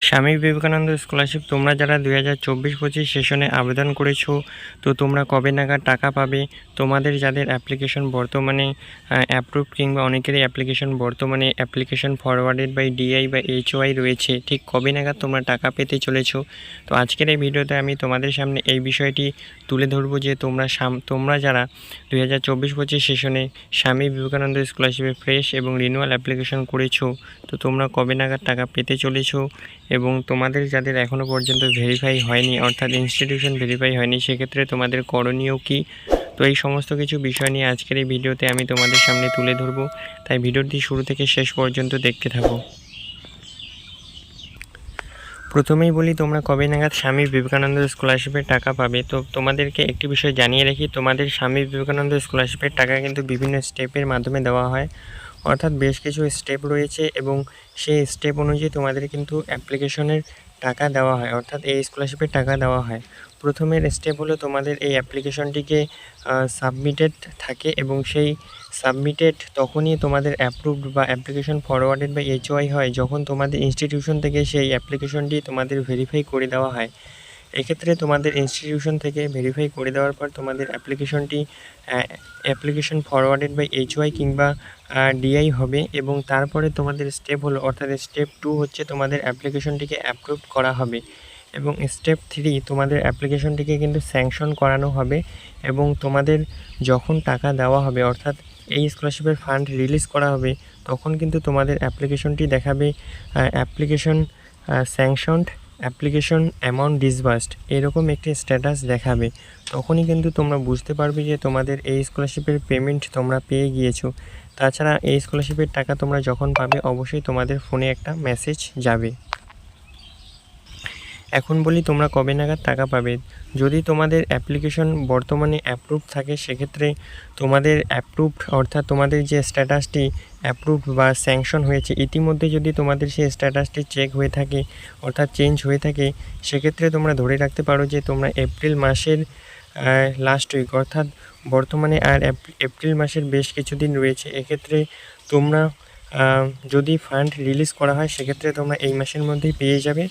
Swami Vivekananda scholarship তোমরা যারা 2024-25 সেশনে আবেদন করেছো, তো তোমরা কবে নাগাদ টাকা পাবে? তোমাদের যাদের অ্যাপ্লিকেশন বর্তমানে অ্যাপ্রুভড কিংবা অনেকেরই অ্যাপ্লিকেশন বর্তমানে অ্যাপ্লিকেশন ফরওয়ার্ডেড বাই ডিআই বা এইচওআই রয়েছে, ঠিক কবে নাগাদ তোমরা টাকা পেতে চলেছো? তো আজকের এই ভিডিওতে আমি তোমাদের সামনে এই বিষয়টি তুলে ধরবো যে তোমরা যারা 2024-25 সেশনে স্বামী বিবেকানন্দ স্কলারশিপে ফ্রেশ এবং রিনিউয়াল অ্যাপ্লিকেশন করেছো, তো তোমরা কবে নাগাদ টাকা পেতে চলেছো এবং তোমাদের যাদের এখনও পর্যন্ত ভেরিফাই হয়নি, অর্থাৎ ইনস্টিটিউশন ভেরিফাই হয়নি, সেক্ষেত্রে তোমাদের করণীয় কী? তো এই সমস্ত কিছু বিষয় নিয়ে আজকের এই ভিডিওতে আমি তোমাদের সামনে তুলে ধরবো, তাই ভিডিওটি শুরু থেকে শেষ পর্যন্ত দেখতে থাকো। প্রথমেই বলি, তোমরা কবে নাগাদ স্বামী বিবেকানন্দ স্কলারশিপের টাকা পাবে। তো তোমাদেরকে একটি বিষয় জানিয়ে রাখি, তোমাদের স্বামী বিবেকানন্দ স্কলারশিপের টাকা কিন্তু বিভিন্ন স্টেপের মাধ্যমে দেওয়া হয়, অর্থাৎ বেশ কিছু স্টেপ রয়েছে এবং সেই স্টেপ অনুযায়ী তোমাদের কিন্তু অ্যাপ্লিকেশনের টাকা দেওয়া হয়, অর্থাৎ এই স্কলারশিপের টাকা দেওয়া হয়। প্রথমের স্টেপ হলো তোমাদের এই অ্যাপ্লিকেশনটিকে সাবমিটেড থাকে এবং সেই সাবমিটেড তখনই তোমাদের অ্যাপ্রুভড বা অ্যাপ্লিকেশন ফরওয়ার্ডেড বা এইচওআই হয় যখন তোমাদের ইনস্টিটিউশন থেকে সেই অ্যাপ্লিকেশনটি তোমাদের ভেরিফাই করে দেওয়া হয়। এক্ষেত্রে তোমাদের ইনস্টিটিউশন থেকে ভেরিফাই করে দেওয়ার পর তোমাদের অ্যাপ্লিকেশনটি অ্যাপ্লিকেশন ফরওয়ার্ডেড বাই এইচওআই কিংবা ডিআই হবে এবং তারপরে তোমাদের স্টেপ হলো, অর্থাৎ স্টেপ 2 হচ্ছে তোমাদের অ্যাপ্লিকেশনটিকে অ্যাপ্রুভ করা হবে এবং স্টেপ 3 তোমাদের অ্যাপ্লিকেশনটিকে কিন্তু স্যাংশন করানো হবে এবং তোমাদের যখন টাকা দেওয়া হবে, অর্থাৎ এই স্কলারশিপের ফান্ড রিলিজ করা হবে, তখন কিন্তু তোমাদের অ্যাপ্লিকেশনটি দেখাবে application sanctioned, application amount disbursed, এরকম একটি স্ট্যাটাস দেখাবে। তখনই কিন্তু তোমরা বুঝতে পারবে যে তোমাদের এই স্কলারশিপের পেমেন্ট তোমরা পেয়ে গিয়েছো। তাছাড়া এই স্কলারশিপের টাকা তোমরা যখন পাবে, অবশ্যই তোমাদের ফোনে একটা মেসেজ যাবে। এখন বলি, তোমরা কবে নাগাদ টাকা পাবে। যদি তোমাদের অ্যাপ্লিকেশন বর্তমানে অ্যাপ্রুভ থাকে, সেক্ষেত্রে তোমাদের অ্যাপ্রুভড, অর্থাৎ তোমাদের যে স্ট্যাটাসটি অ্যাপ্রুভ বা স্যাংশন হয়েছে, ইতিমধ্যে যদি তোমাদের সেই স্ট্যাটাসটি চেক হয়ে থাকে, অর্থাৎ চেঞ্জ হয়ে থাকে, সেক্ষেত্রে তোমরা ধরে রাখতে পারো যে তোমরা এপ্রিল মাসের লাস্ট উইক, অর্থাৎ বর্তমানে আর এপ্রিল মাসের বেশ কিছুদিন রয়েছে। এক্ষেত্রে তোমরা যদি ফান্ড রিলিজ করা হয়, সেক্ষেত্রে তোমরা এই মাসের মধ্যেই পেয়ে যাবে।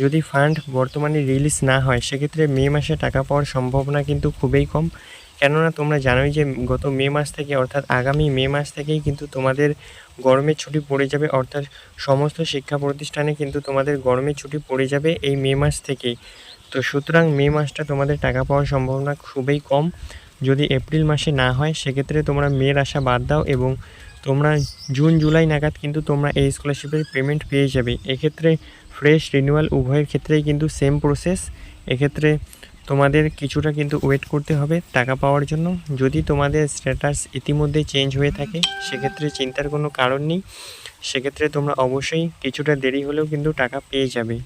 যদি ফান্ড বর্তমানে রিলিজ না হয়, সেক্ষেত্রে মে মাসে টাকা পাওয়ার সম্ভাবনা কিন্তু খুবই কম, কেননা তোমরা জানোই যে গত মে মাস থেকে, অর্থাৎ আগামী মে মাস থেকেই কিন্তু তোমাদের গরমের ছুটি পড়ে যাবে, অর্থাৎ সমস্ত শিক্ষা প্রতিষ্ঠানে কিন্তু তোমাদের গরমের ছুটি পড়ে যাবে এই মে মাস থেকেই। তো সুতরাং মে মাসটা তোমাদের টাকা পাওয়ার সম্ভাবনা খুবই কম। যদি এপ্রিল মাসে না হয়, সেক্ষেত্রে তোমরা মের আশা বাদ দাও এবং তোমরা জুন জুলাই নাগাদ কিন্তু তোমরা এই স্কলারশিপের পেমেন্ট পেয়ে যাবে। এক্ষেত্রে ফ্রেশ রিনিউয়াল উভয়ের ক্ষেত্রেই কিন্তু সেম প্রসেস। এক্ষেত্রে তোমাদের কিছুটা কিন্তু ওয়েট করতে হবে টাকা পাওয়ার জন্য। যদি তোমাদের স্ট্যাটাস ইতিমধ্যেই চেঞ্জ হয়ে থাকে, সেক্ষেত্রে চিন্তার কোনো কারণ নেই, সেক্ষেত্রে তোমরা অবশ্যই কিছুটা দেরি হলেও কিন্তু টাকা পেয়ে যাবে।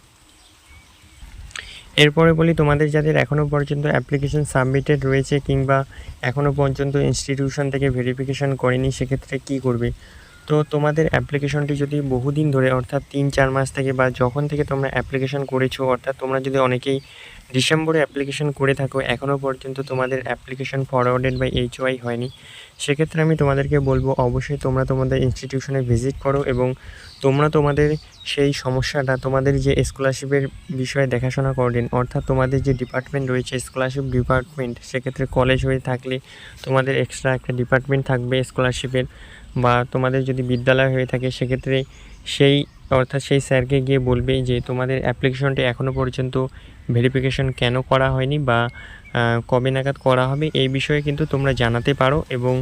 এরপরে বলি, তোমাদের যাদের এখনও পর্যন্ত অ্যাপ্লিকেশন সাবমিটেড রয়েছে কিংবা এখনও পর্যন্ত ইনস্টিটিউশন থেকে ভেরিফিকেশান করেনি, সেক্ষেত্রে কী করবে। তো তোমাদের অ্যাপ্লিকেশনটি যদি বহুদিন ধরে, অর্থাৎ 3-4 মাস থেকে বা যখন থেকে তোমরা অ্যাপ্লিকেশন করেছো, অর্থাৎ তোমরা যদি অনেকেই ডিসেম্বরে অ্যাপ্লিকেশন করে থাকো, এখনও পর্যন্ত তোমাদের অ্যাপ্লিকেশন ফরওয়ার্ডেড বাই এইচওআই হয়নি, সেক্ষেত্রে আমি তোমাদেরকে বলবো অবশ্যই তোমরা তোমাদের ইনস্টিটিউশনে ভিজিট করো এবং তোমরা তোমাদের সেই সমস্যাটা, তোমাদের যে স্কলারশিপের বিষয়ে দেখাশোনা করেন, অর্থাৎ তোমাদের যে ডিপার্টমেন্ট রয়েছে স্কলারশিপ ডিপার্টমেন্ট, সেক্ষেত্রে কলেজ হয়ে থাকলে তোমাদের এক্সট্রা একটা ডিপার্টমেন্ট থাকবে স্কলারশিপের, বা তোমাদের যদি বিদ্যালয় হয়ে থাকে, সেক্ষেত্রে অর্থাৎ সেই স্যারকে গিয়ে বলবে যে তোমাদের অ্যাপ্লিকেশনটি এখনও পর্যন্ত ভেরিফিকেশন কেন করা হয়নি বা কবে নাগাদ করা হবে, এই বিষয়ে কিন্তু তোমরা জানাতে পারো এবং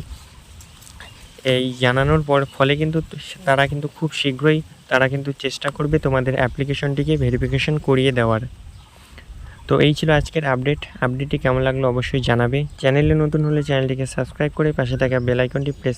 এই জানানোর ফলে কিন্তু তারা কিন্তু খুব শীঘ্রই তারা কিন্তু চেষ্টা করবে তোমাদের অ্যাপ্লিকেশনটিকে ভেরিফিকেশন করিয়ে দেওয়ার। তো এই ছিল আজকের আপডেটটি কেমন লাগলো অবশ্যই জানাবে। চ্যানেলে নতুন হলে চ্যানেলটিকে সাবস্ক্রাইব করে পাশে থাকা বেল আইকনটি প্রেস